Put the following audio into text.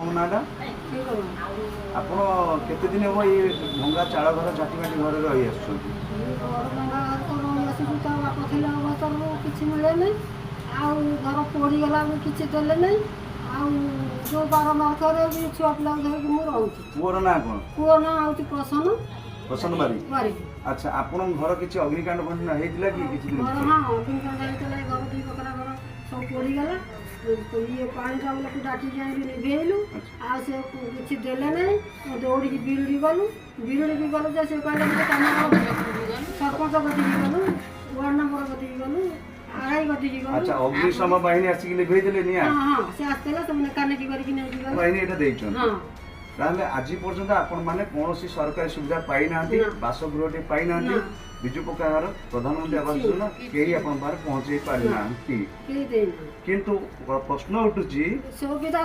नाटा आपण केते दिन हम ये भंगा चाल घर झाटी माटी घर रही आसुछंती किसी मिले नहीं आउ घर पोड़ी गला किसी देले नहीं आउ जो बारंबार करे भी छुआ पिला धरिक मु रहउची पुअर ना कोन पुओ ना आउची प्रसन्न पसंद बारी बारी अच्छा आपण घर किछि अग्निकांड घटना हेतिला कि किछि दिन घर हां अग्निकांड हेतिला घर दुई पकड़ा घर सब पोड़ी गला ये पानी चावल को डाकी जाई निभेलु आ से किछि देले नहीं दौड़ी की बिरुड़ी गलु जे से कहले मते काम सरपंच गति गलु वार्ड नंबर गति गलु आराई गति गलु अच्छा अग्निशम बाहिनी आसी लिभेई देले निया हां हां से आस्तेला तुमने काने की करके नै गलु बाहिनी एटा देइछन हां ताहले आज पर्यंत आपण माने कोनोसी सरकारी सुविधा पाई नांती बासगृहटी पाई नांती बिजु पक्कार प्रधानमंत्री आवास योजना केही आपण बारे पहुंचे पारि नांती के देना किंतु प्रश्न उठुची सुविधा